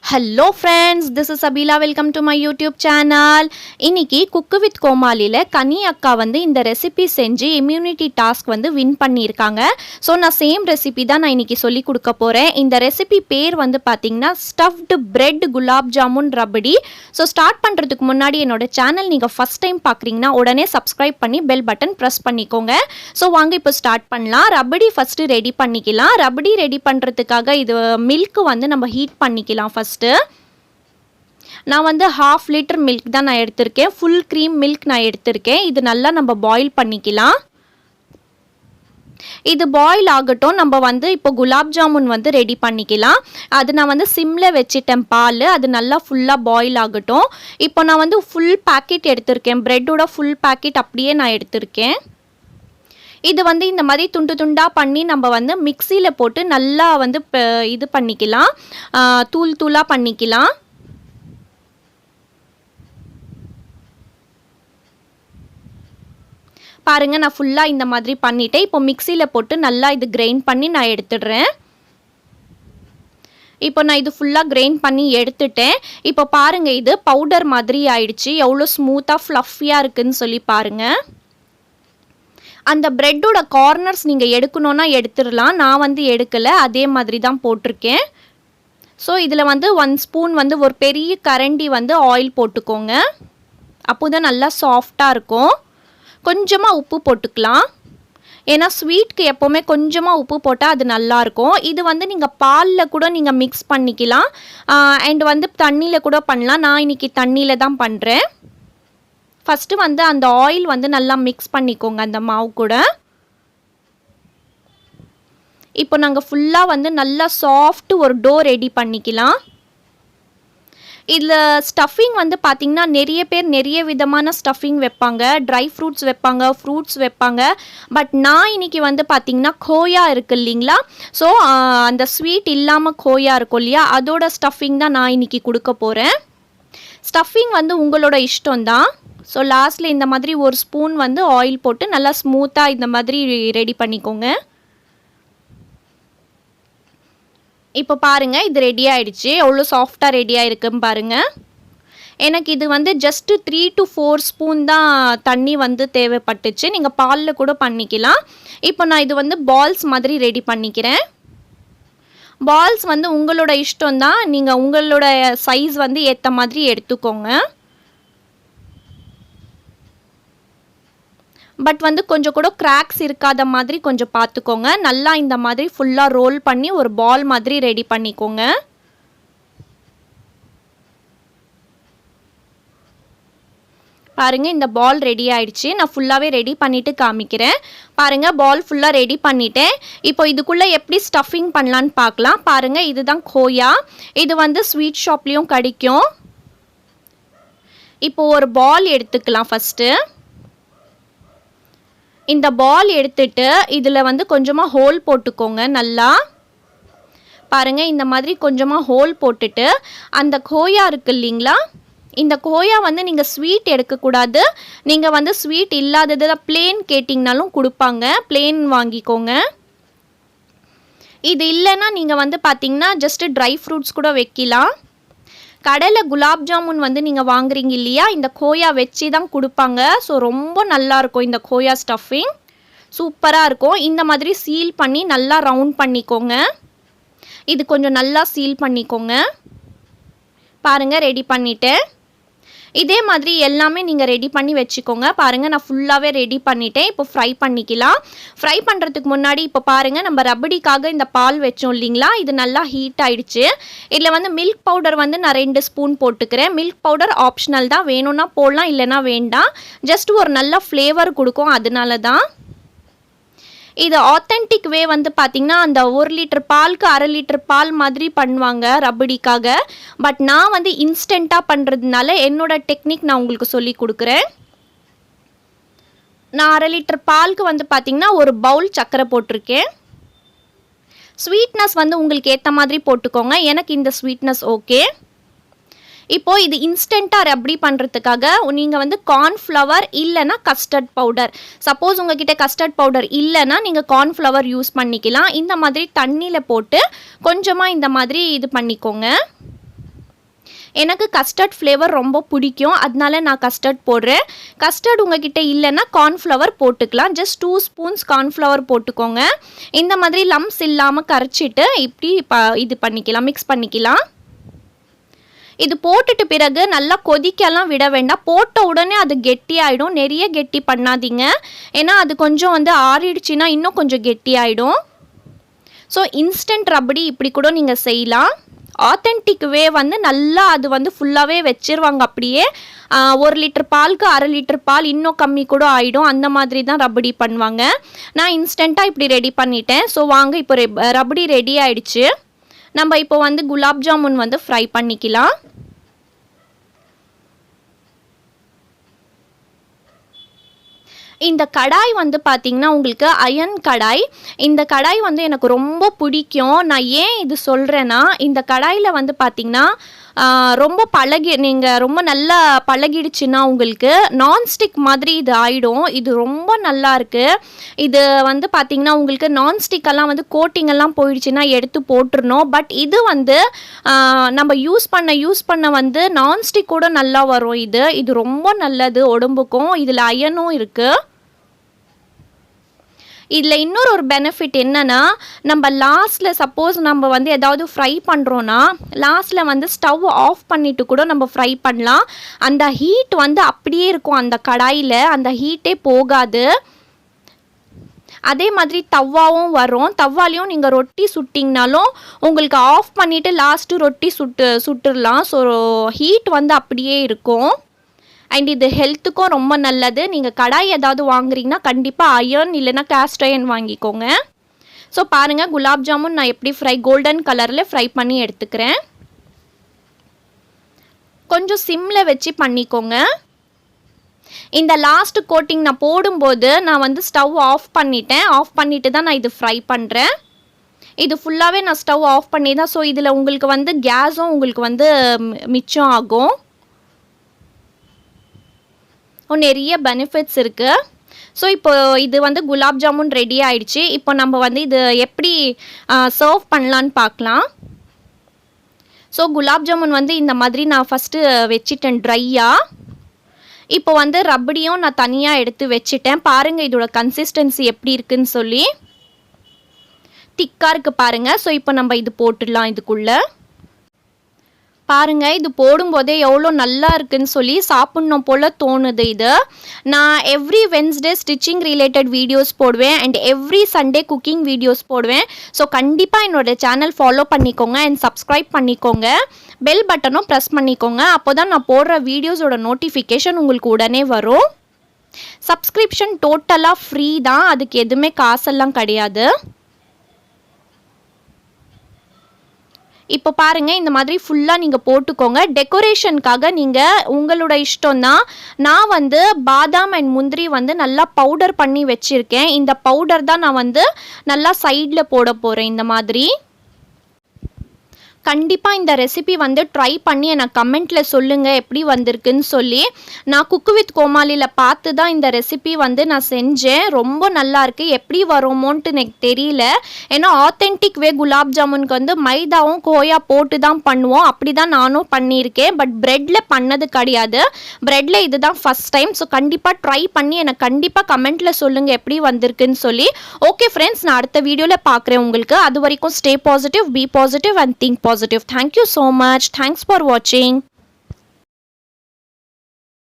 Hello friends, this is Abila. Welcome to my YouTube channel. இன்னைக்கு cook with கோமாலில கனி அக்கா வந்து இந்த ரெசிபி செஞ்சு இம்யூனிட்டி டாஸ்க் வந்து வின் பண்ணியிருக்காங்க. ஸோ நான் சேம் ரெசிபி தான் நான் இன்னைக்கு சொல்லி கொடுக்க போகிறேன். இந்த ரெசிபி பேர் வந்து பார்த்தீங்கன்னா stuffed bread gulab jamun rabri. So start பண்ணுறதுக்கு முன்னாடி என்னோட சேனல் நீங்கள் ஃபஸ்ட் டைம் பார்க்குறீங்கன்னா உடனே சப்ஸ்கிரைப் பண்ணி பெல் பட்டன் ப்ரெஸ் பண்ணிக்கோங்க. ஸோ வாங்க இப்போ ஸ்டார்ட் பண்ணலாம். ரபடி ஃபஸ்ட்டு ரெடி பண்ணிக்கலாம். ரபடி ரெடி பண்ணுறதுக்காக இது மில்க் வந்து நம்ம ஹீட் பண்ணிக்கலாம். ஃபஸ்ட்டு நான் வந்து 1/2 லிட்டர் மில்க் தான் நான் எடுத்திருக்கேன். ஃபுல் க்ரீம் மில்க் நான் எடுத்திருக்கேன். இது நல்லா நம்ம பாயில் பண்ணிக்கலாம். இது பாயில் ஆகட்டும். நம்ம வந்து இப்போ குலாப் ஜாமுன் வந்து ரெடி பண்ணிக்கலாம். அது நான் வந்து சிம்மில் வச்சுட்டேன் பால். அது நல்லா ஃபுல்லாக பாயில் ஆகட்டும். இப்போ நான் வந்து ஃபுல் பேக்கெட் எடுத்திருக்கேன். ப்ரெட்டோட ஃபுல் பேக்கெட் அப்படியே நான் எடுத்திருக்கேன். இது வந்து இந்த மாதிரி துண்டு துண்டாக பண்ணி நம்ம வந்து மிக்சியில் போட்டு நல்லா வந்து இது பண்ணிக்கலாம். தூள் தூளாக பண்ணிக்கலாம். பாருங்கள், நான் ஃபுல்லாக இந்த மாதிரி பண்ணிவிட்டேன். இப்போ மிக்சியில் போட்டு நல்லா இது கிரைண்ட் பண்ணி நான் எடுத்துடுறேன். இப்போ நான் இது ஃபுல்லாக கிரைண்ட் பண்ணி எடுத்துட்டேன். இப்போ பாருங்கள், இது பவுடர் மாதிரி ஆயிடுச்சு. எவ்வளோ ஸ்மூத்தாக ஃப்ளஃபியாக இருக்குதுன்னு சொல்லி பாருங்கள். அந்த ப்ரெட்டோட கார்னர்ஸ் நீங்கள் எடுக்கணுன்னா எடுத்துடலாம். நான் வந்து எடுக்கலை, அதே மாதிரி தான் போட்டிருக்கேன். ஸோ இதில் வந்து 1 ஸ்பூன் வந்து ஒரு பெரிய கரண்டி வந்து ஆயில் போட்டுக்கோங்க. அப்போ தான் நல்லா சாஃப்டாக இருக்கும். கொஞ்சமாக உப்பு போட்டுக்கலாம். ஏன்னா ஸ்வீட்க்கு எப்போவுமே கொஞ்சமாக உப்பு போட்டால் அது நல்லாயிருக்கும். இது வந்து நீங்கள் பாலில் கூட நீங்கள் மிக்ஸ் பண்ணிக்கலாம். அண்ட் வந்து தண்ணியில் கூட பண்ணலாம். நான் இன்றைக்கி தண்ணியில் தான் பண்ணுறேன். ஃபஸ்ட்டு வந்து அந்த ஆயில் வந்து நல்லா மிக்ஸ் பண்ணிக்கோங்க அந்த மாவு கூட. இப்போ நாங்கள் ஃபுல்லாக வந்து நல்லா சாஃப்ட் ஒரு டோ ரெடி பண்ணிக்கலாம். இதில் ஸ்டஃபிங் வந்து பார்த்திங்கன்னா நிறைய பேர் நிறைய விதமான ஸ்டஃபிங் வைப்பாங்க. ட்ரை ஃப்ரூட்ஸ் வைப்பாங்க, ஃப்ரூட்ஸ் வைப்பாங்க. பட் நான் இன்றைக்கி வந்து பார்த்திங்கன்னா கோயா இருக்குது இல்லைங்களா, ஸோ அந்த ஸ்வீட் இல்லாமல் கோயா இருக்கும் இல்லையா, அதோட ஸ்டஃபிங் தான் நான் இன்றைக்கி கொடுக்க போகிறேன். ஸ்டஃபிங் வந்து உங்களோட இஷ்டம்தான். ஸோ லாஸ்ட்டில் இந்த மாதிரி ஒரு ஸ்பூன் வந்து ஆயில் போட்டு நல்லா ஸ்மூத்தாக இந்த மாதிரி ரெடி பண்ணிக்கோங்க. இப்போ பாருங்கள், இது ரெடி ஆகிடுச்சு. எவ்வளோ சாஃப்டாக ரெடியாக இருக்குன்னு பாருங்கள். எனக்கு இது வந்து ஜஸ்ட்டு 3 to 4 ஸ்பூன் தான் தண்ணி வந்து தேவைப்பட்டுச்சு. நீங்கள் பாலில் கூட பண்ணிக்கலாம். இப்போ நான் இது வந்து பால்ஸ் மாதிரி ரெடி பண்ணிக்கிறேன். பால்ஸ் வந்து உங்களோட இஷ்டம்தான். நீங்கள் உங்களோட சைஸ் வந்து ஏற்ற மாதிரி எடுத்துக்கோங்க. பட் வந்து கொஞ்சம் கூட கிராக்ஸ் இருக்காத மாதிரி கொஞ்சம் பார்த்துக்கோங்க. நல்லா இந்த மாதிரி ஃபுல்லாக ரோல் பண்ணி ஒரு பால் மாதிரி ரெடி பண்ணிக்கோங்க. பாருங்கள், இந்த பால் ரெடி ஆயிடுச்சு. நான் ஃபுல்லாகவே ரெடி பண்ணிவிட்டு காமிக்கிறேன். பாருங்கள், பால் ஃபுல்லாக ரெடி பண்ணிட்டேன். இப்போ இதுக்குள்ளே எப்படி ஸ்டஃபிங் பண்ணலான்னு பார்க்கலாம். பாருங்கள், இதுதான் கோயா. இது வந்து ஸ்வீட் ஷாப்லேயும் கிடைக்கும். இப்போது ஒரு பால் எடுத்துக்கலாம். ஃபஸ்ட்டு இந்த பால் எடுத்துட்டு இதில் வந்து கொஞ்சமாக ஹோல் போட்டுக்கோங்க. நல்லா பாருங்கள், இந்த மாதிரி கொஞ்சமாக ஹோல் போட்டுட்டு அந்த கோயா இருக்குது இல்லைங்களா, இந்த கோயா வந்து நீங்கள் ஸ்வீட் எடுக்கக்கூடாது. நீங்கள் வந்து ஸ்வீட் இல்லாதது பிளேன் கேட்டிங்கனாலும் கொடுப்பாங்க. பிளேன் வாங்கிக்கோங்க. இது இல்லைன்னா நீங்கள் வந்து பார்த்திங்கன்னா ஜஸ்ட்டு ட்ரை ஃப்ரூட்ஸ் கூட வைக்கலாம். கடையில் குலாப் ஜாமுன் வந்து நீங்கள் வாங்குறீங்க இல்லையா, இந்த கோயா வச்சு தான் கொடுப்பாங்க. ஸோ ரொம்ப நல்லாயிருக்கும். இந்த கோயா ஸ்டஃபிங் சூப்பராக இருக்கும். இந்த மாதிரி சீல் பண்ணி நல்லா ரவுண்ட் பண்ணிக்கோங்க. இது கொஞ்சம் நல்லா சீல் பண்ணிக்கோங்க. பாருங்கள், ரெடி பண்ணிவிட்டேன். இதே மாதிரி எல்லாமே நீங்கள் ரெடி பண்ணி வச்சுக்கோங்க. பாருங்கள், நான் ஃபுல்லாகவே ரெடி பண்ணிட்டேன். இப்போ ஃப்ரை பண்ணிக்கலாம். ஃப்ரை பண்ணுறதுக்கு முன்னாடி இப்போ பாருங்கள், நம்ம ரபடிக்காக இந்த பால் வச்சோம் இல்லைங்களா, இது நல்லா ஹீட் ஆகிடுச்சு. இதில் வந்து மில்க் பவுடர் வந்து நான் 2 ஸ்பூன் போட்டுக்கிறேன். மில்க் பவுடர் ஆப்ஷனல் தான். வேணும்னா போடலாம், இல்லைனா வேண்டாம். ஜஸ்ட் ஒரு நல்ல ஃப்ளேவர் கொடுக்கும், அதனால தான். இது ஆத்தென்டிக் வே வந்து பார்த்திங்கன்னா அந்த 1 லிட்டர் பாலுக்கு 1/2 லிட்டர் பால் மாதிரி பண்ணுவாங்க ரபடிக்காக. பட் நான் வந்து இன்ஸ்டண்ட்டாக பண்ணுறதுனால என்னோடய டெக்னிக் நான் உங்களுக்கு சொல்லி கொடுக்குறேன். நான் 1/2 லிட்டர் பாலுக்கு வந்து பார்த்திங்கன்னா ஒரு பவுல் சர்க்கரை போட்டிருக்கேன். ஸ்வீட்னஸ் வந்து உங்களுக்கு ஏற்ற மாதிரி போட்டுக்கோங்க. எனக்கு இந்த ஸ்வீட்னஸ் ஓகே. இப்போது இது இன்ஸ்டண்ட்டாக ரபடி பண்ணுறதுக்காக நீங்கள் வந்து கார்ன்ஃப்ளவர் இல்லைனா கஸ்டர்ட் பவுடர், சப்போஸ் உங்ககிட்ட கஸ்டர்ட் பவுடர் இல்லைனா நீங்கள் கார்ன்ஃப்ளவர் யூஸ் பண்ணிக்கலாம். இந்த மாதிரி தண்ணியில் போட்டு கொஞ்சமாக இந்த மாதிரி இது பண்ணிக்கோங்க. எனக்கு கஸ்டர்ட் ஃப்ளேவர் ரொம்ப பிடிக்கும், அதனால நான் கஸ்டர்ட் போடுறேன். கஸ்டர்ட் உங்ககிட்ட இல்லைன்னா கார்ன்ஃப்ளவர் போட்டுக்கலாம். ஜஸ்ட் 2 ஸ்பூன்ஸ் கார்ன்ஃப்ளவர் போட்டுக்கோங்க. இந்த மாதிரி லம்ஸ் இல்லாமல் கரைச்சிட்டு இப்படி இது பண்ணிக்கலாம், மிக்ஸ் பண்ணிக்கலாம். இது போட்டுட்டு பிறகு நல்லா கொதிக்கலாம் விட வேண்டாம். போட்ட உடனே அது கெட்டியாயிடும். நிறைய கெட்டி பண்ணாதீங்க, ஏன்னா அது கொஞ்சம் வந்து ஆறிடுச்சுன்னா இன்னும் கொஞ்சம் கெட்டியாயிடும். ஸோ இன்ஸ்டன்ட் ரபடி இப்படி கூட நீங்கள் செய்யலாம். ஆத்தென்டிக் வே வந்து நல்லா அது வந்து ஃபுல்லாகவே வச்சிருவாங்க. அப்படியே 1 லிட்டர் பாலுக்கு 1/2 லிட்டர் பால் இன்னும் கம்மி கூட ஆகிடும். அந்த மாதிரி தான் ரபடி பண்ணுவாங்க. நான் இன்ஸ்டண்ட்டாக இப்படி ரெடி பண்ணிட்டேன். ஸோ வாங்க, இப்போ ரபடி ரெடி ஆயிடுச்சு. நம்ம இப்போ வந்து குலாப் ஜாமுன் வந்து ஃப்ரை பண்ணிக்கலாம். இந்த கடாய் வந்து பார்த்திங்கன்னா உங்களுக்கு அயன் கடாய். இந்த கடாய் வந்து எனக்கு ரொம்ப பிடிக்கும். நான் ஏன் இது சொல்கிறேன்னா, இந்த கடாயில் வந்து பார்த்திங்கன்னா ரொம்ப நீங்கள் ரொம்ப நல்லா பழகிடுச்சுன்னா உங்களுக்கு நான்ஸ்டிக் மாதிரி இது ஆகிடும். இது ரொம்ப நல்லா இருக்குது. இது வந்து பார்த்திங்கன்னா உங்களுக்கு நான்ஸ்டிக்கெல்லாம் வந்து கோட்டிங்கெல்லாம் போயிடுச்சுன்னா எடுத்து போட்டுருணும். பட் இது வந்து நம்ம யூஸ் பண்ண வந்து நான்ஸ்டிக் கூட நல்லா வரும். இது ரொம்ப நல்லது உடம்புக்கும். இதில் அயனும் இருக்குது. இதில் இன்னொரு ஒரு பெனிஃபிட் என்னென்னா, நம்ம லாஸ்ட்டில் சப்போஸ் நம்ம வந்து ஏதாவது ஃப்ரை பண்ணுறோன்னா லாஸ்ட்டில் வந்து ஸ்டவ் ஆஃப் பண்ணிவிட்டு கூட நம்ம ஃப்ரை பண்ணலாம். அந்த ஹீட் வந்து அப்படியே இருக்கும் அந்த கடாயில், அந்த ஹீட்டே போகாது. அதே மாதிரி தவாவும் வரும். தவாலையும் நீங்கள் ரொட்டி சுட்டிங்கனாலும் உங்களுக்கு ஆஃப் பண்ணிவிட்டு லாஸ்ட்டு ரொட்டி சுட்டுடலாம். ஸோ ஹீட் வந்து அப்படியே இருக்கும். அண்ட் இது ஹெல்த்துக்கும் ரொம்ப நல்லது. நீங்கள் கடாய் ஏதாவது வாங்குறீங்கன்னா கண்டிப்பாக அயர்ன் இல்லைன்னா கேஸ்ட் அயர்ன் வாங்கிக்கோங்க. ஸோ பாருங்கள், குலாப் ஜாமுன் நான் எப்படி கோல்டன் கலரில் ஃப்ரை பண்ணி எடுத்துக்கிறேன். கொஞ்சம் சிம்மில் வச்சு பண்ணிக்கோங்க. இந்த லாஸ்ட் கோட்டிங் நான் போடும்போது நான் வந்து ஸ்டவ் ஆஃப் பண்ணிவிட்டு தான் நான் இது ஃப்ரை பண்ணுறேன். இது ஃபுல்லாகவே நான் ஸ்டவ் ஆஃப் பண்ணி தான். ஸோ இதில் உங்களுக்கு வந்து கேஸும் உங்களுக்கு வந்து மிச்சம் ஆகும். நிறைய பெனிஃபிட்ஸ் இருக்குது. ஸோ இப்போ இது வந்து குலாப் ஜாமுன் ரெடி ஆயிடுச்சு. இப்போ நம்ம வந்து இது எப்படி சர்வ் பண்ணலான்னு பார்க்கலாம். ஸோ குலாப் ஜாமுன் வந்து இந்த மாதிரி நான் ஃபஸ்ட்டு வச்சிட்டேன் ட்ரையாக. இப்போ வந்து ரபடியும் நான் தனியாக எடுத்து வச்சிட்டேன். பாருங்கள் இதோட கன்சிஸ்டன்சி எப்படி இருக்குன்னு சொல்லி. திக்காக இருக்குது பாருங்கள். ஸோ இப்போ நம்ம இது போட்டுடலாம். இதுக்குள்ளே பாருங்கள், இது போடும்போதே எவ்வளோ நல்லா இருக்குன்னு சொல்லி சாப்பிட்ணும் போல் தோணுது. இது நான் every Wednesday stitching related videos போடுவேன் and every Sunday cooking videos போடுவேன். ஸோ கண்டிப்பாக என்னோடய சேனல் ஃபாலோ பண்ணிக்கோங்க அண்ட் சப்ஸ்கிரைப் பண்ணிக்கோங்க. பெல் பட்டனும் ப்ரெஸ் பண்ணிக்கோங்க. அப்போ தான் நான் போடுற வீடியோஸோட நோட்டிஃபிகேஷன் உங்களுக்கு உடனே வரும். சப்ஸ்கிரிப்ஷன் டோட்டலாக ஃப்ரீ தான், அதுக்கு எதுவுமே காசெல்லாம் கிடையாது. இப்போ பாருங்கள், இந்த மாதிரி ஃபுல்லாக நீங்கள் போட்டுக்கோங்க. டெக்கரேஷனுக்காக நீங்கள் உங்களோட இஷ்டம் தான். நான் வந்து பாதாம் அண்ட் முந்திரி வந்து நல்லா பவுடர் பண்ணி வச்சுருக்கேன். இந்த பவுடர் தான் நான் வந்து நல்லா சைடில் போட போகிறேன். இந்த மாதிரி கண்டிப்பாக இந்த ரெசிபி வந்து ட்ரை பண்ணி எனக்கு கமெண்ட்டில் சொல்லுங்கள் எப்படி வந்திருக்குன்னு சொல்லி. நான் குக்கு வித் கோமாளியில் பார்த்து தான் இந்த ரெசிபி வந்து நான் செஞ்சேன். ரொம்ப நல்லாயிருக்கு. எப்படி வருமோன்ட்டு எனக்கு தெரியல. ஏன்னா ஆத்தென்டிக் வே குலாப் ஜாமுனுக்கு வந்து மைதாவும் கோயா போட்டு தான் பண்ணுவோம். அப்படி தான் நானும் பண்ணியிருக்கேன். பட் ப்ரெட்டில் பண்ணது கிடையாது. ப்ரெட்டில் இது தான் ஃபஸ்ட் டைம். ஸோ கண்டிப்பாக ட்ரை பண்ணி எனக்கு கண்டிப்பாக கமெண்ட்டில் சொல்லுங்கள் எப்படி வந்திருக்குன்னு சொல்லி. ஓகே ஃப்ரெண்ட்ஸ், நான் அடுத்த வீடியோவில் பார்க்குறேன் உங்களுக்கு. அது வரைக்கும் stay positive, be positive and think positive. Thank you so much. Thanks for watching.